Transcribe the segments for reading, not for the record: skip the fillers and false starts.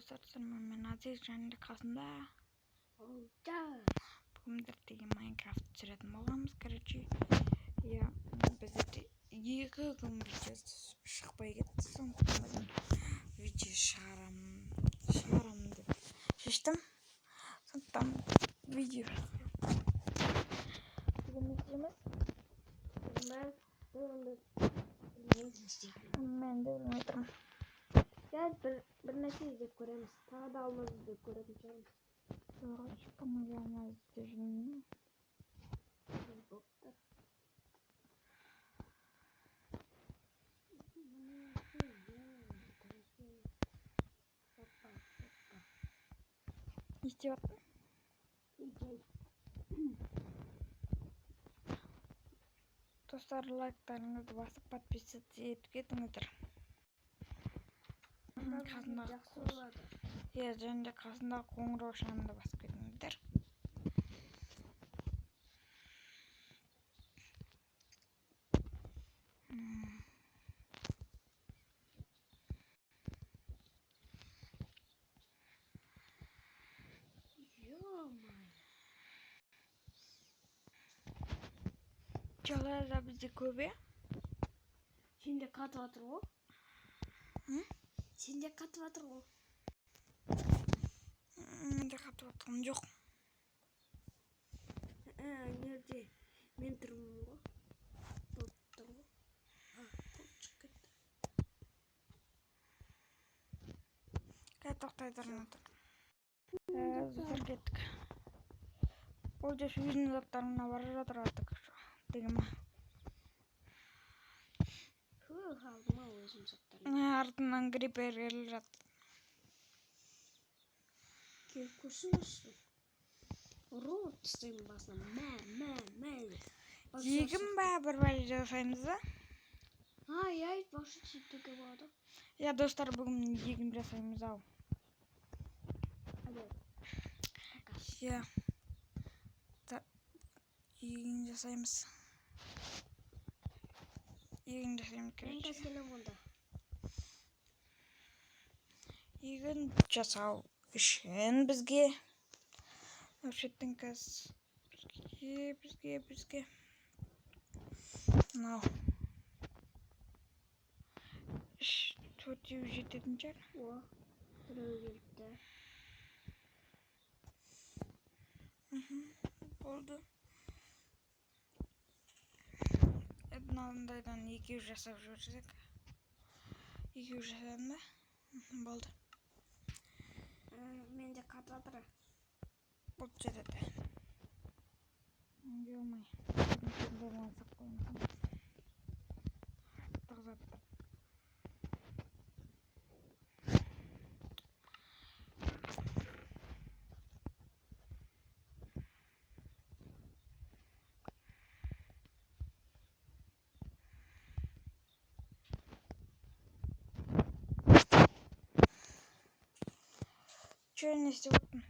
достар, мен Азиз және қасында бүгін деген Майнкрафт түсіретін боламыз. Короче, я бізде 2 күн видео шықпай кетті, сондықтан видео шығарамын деп шештім. Сондықтан видео бүгін не істейміз? Мен де білмей тұрмын. Bir нәрсе іздеп көреміз. Тағы да алмаз іздеп көретін шығармыз. Ешкім неге алмаз іздеп жүрмін? Не істеп жатырсың? Достар, лайктарыңызды басып, подписаться етіп кетіңіздер. Және де қасындағы қоңырау шамды басып кетіңіздер. Жалайда бізде көбе. Сенде қатып жатыр ғой. Сенде қатып жатыр ғой. Менде қатып жатқан жоқ. Nerede? Мен тұрмын ғой. Тұр ғой. Шығып кетті. Тоқтайдырмын. Зұр кеттік. Ол жеш өзінің заттарына бара жатыр артық. Деген ма? Қалдым ау өзім заттарым. Артынан гриппер келіп жатыр. Келіп көрсін өсін. Ұрып тастаймын басына. Мә. Егін ба бір бәле жасаймыз да? Ай, башы сөйтуге болады. Я, достар, бүгін егін жасаймыз ау. Я. Егін жасаймыз. Мен келем онда. Егін жасау үшін бізге өшеттен кәз бізге мынау 4 жететін шығар. Біреу келіпті. Болды. Мынандайдан 2 жасап жүрсек. 2 жасадым ба? Болды. Менде қатып жатыр. Болды жетеді. Жомай. Болмасақ қоймасам. Тағзаттыр. Че не істеп отырмын?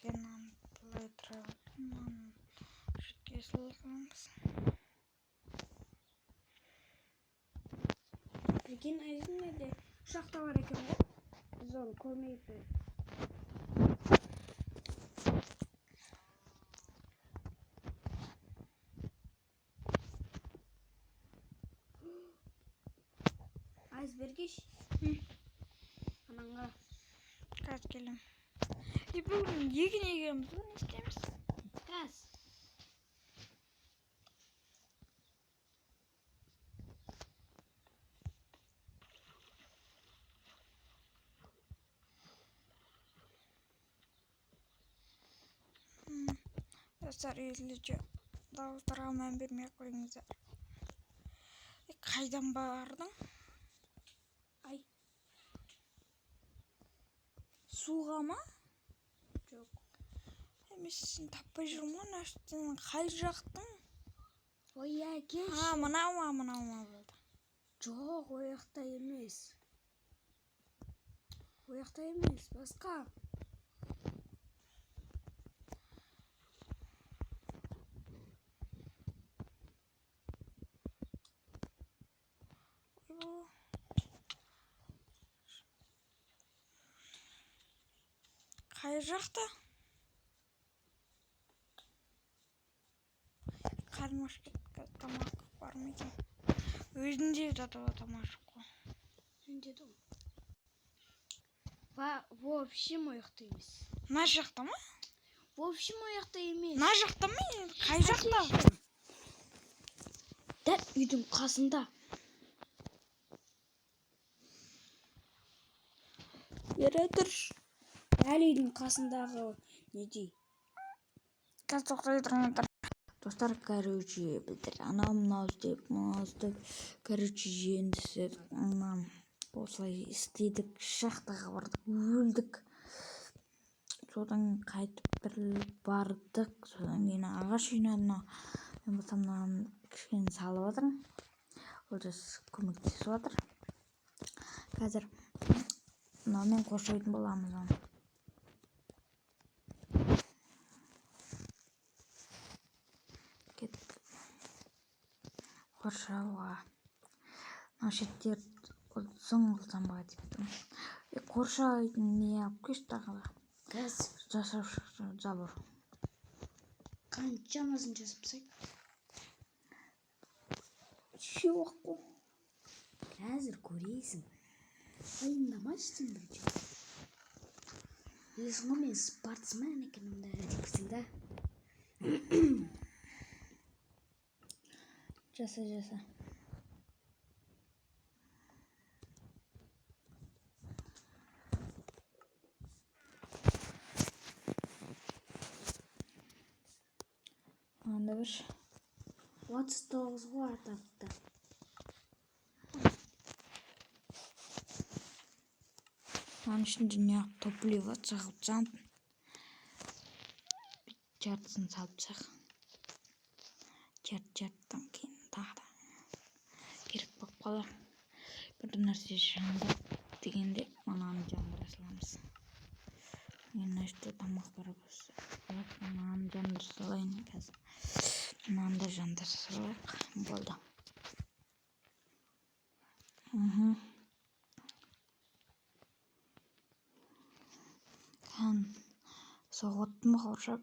Сенен былай тұрабын. Шүтке сылғымыз. Екен айзынмеді. Ұшақта бар екен ғой. Біз оны көрмейік пе? Айсбергеш. Анаңға. Кәз келем. Бүгін егін егеміз. Не істейміз? Кәз. Достар, езілі дауыстарға мән бермей қойыңыздар. Қайдан бардың? Ай. Суға ма? Жоқ. Емесін таппай жүрмін, әштен қай жақтың? Ой, әкеш. Мынау болды. Жоқ, ояқта емес, басқа. Қай жақта? Қармаш кетті, тамақ бар ма екен? Өзінде татуа тамақ жоқ қой. Önce de o. В общем ояқта емес. Мына жақта ма? В общем ояқта емес. Мына жақта ма? Қай жақта? Дәл үйдің қасында. Бері тұршы. Дәл үйдің қасындағы неде? Қазір тоқтай тұрыңдар. Достар, короче, біздер анау-мынау істеп, мынау істеп, короче, жеңдісіп, осылай істедік, шақтаға бардық, өлдік. Содан қайтып бардық, содан кейін ағаш үйіне мен болсам кішкене салып жатырмын. Олжас көмектесіп жатыр. Қазір мынаумен қоршайтын боламыз оны. Қоршауға мына шеттерді ұзын қылсам ба деппін. Қоршайтын не алып келші тағы да. Қазір Жасаушы забор. қаншамасын жасапсақ? Жоқ қой. Қазір көресің. Пайымдамайсың сен бірінші. Білесің ғой мен спортсмен екенімді дейсің да. Жаса. Анда бір 39-ға атапты. Оның ішінде неғып топлива жағылып жартысын салып сақ. Жарттан кейін тағы да керек болып қалар. Бір нәрсе жандап дегенде мынаны жандыра саламыз. Мен өшті тамақ бар болса. Мынаны жандыра салайын қазір. Мынаны да жандыра салайық. Болды. Соғыттым қоршап.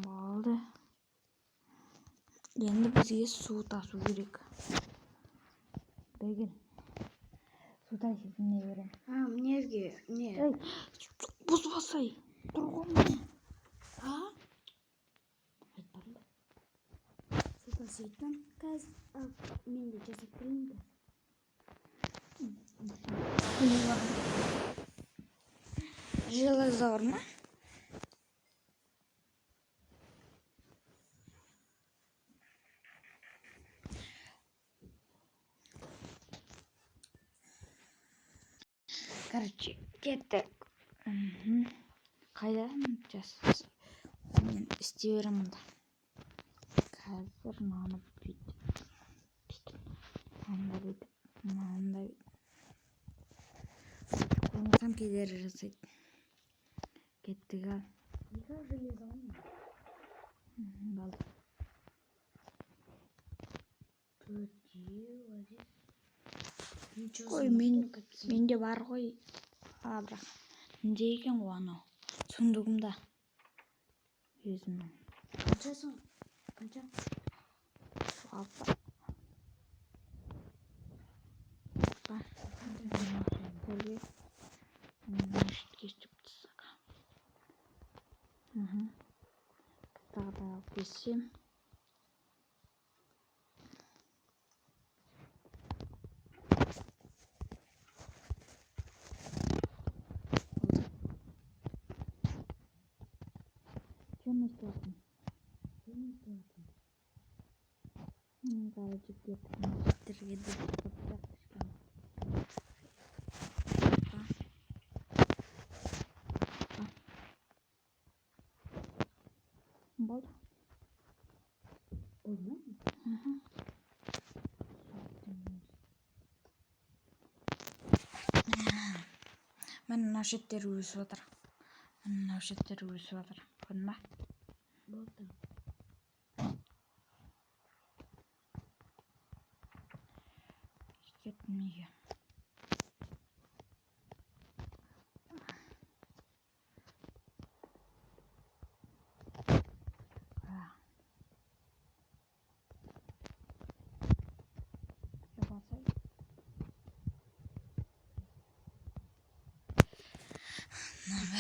Болды. Енді бізге су тасу керек. Бәген. Су таситын не берем? Мінерге не? Бұзбасай. Тұрғым. Айтпадым ба? Су таситын қазір мен де жасап берейін бе? Железо бар ма? Короче, кеттік. Қайда жасасы? Мен істей беремін да. Қазір мынаны бүйтіп. Мынаны бүйтіп. Қоймасам кедері жасайды. Кеттік ал. Неге железо алмай? Болды. Қой, менде бар ғой. Бірақ менде екен ғой анау. Сундығымда. Өзімнің. Қанша соң? Қанша? Алпа. Тағы да алып келсем. Чем істедің? Короче, кеттерге де болды. Болды ма? Мен мына шеттері өсіп жатыр. Көрдің ба? Болды. Кеттім неге?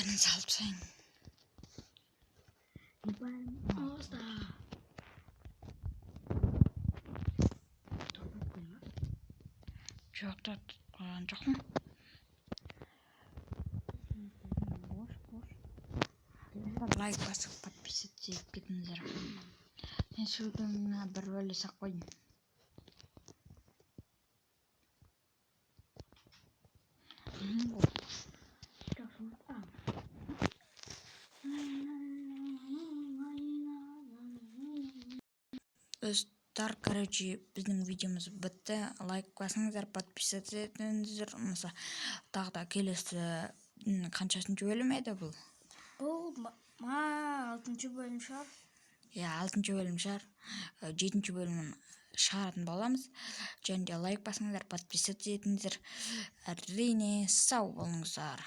бәрін салып тастайын. Ауызда. Жоқ, тоқтатқан жоқпын. Лайк басып, подписаться етіп кетіңіздер. Мен сөйлеміне бір бөлесек қойдым. Достар, короче, біздің видеомыз бітті. Лайк басыңыздар, подписаться етіңіздер. Мысалы, тағы да келесі қаншасыншы бөлім еді бұл? Бұл 6-шы бөлім шығар. Иә, 6-шы бөлім шығар. 7-ші бөлімін шығаратын боламыз. Және де лайк басыңыздар, подписаться етіңіздер. Әрине, сау болыңыздар.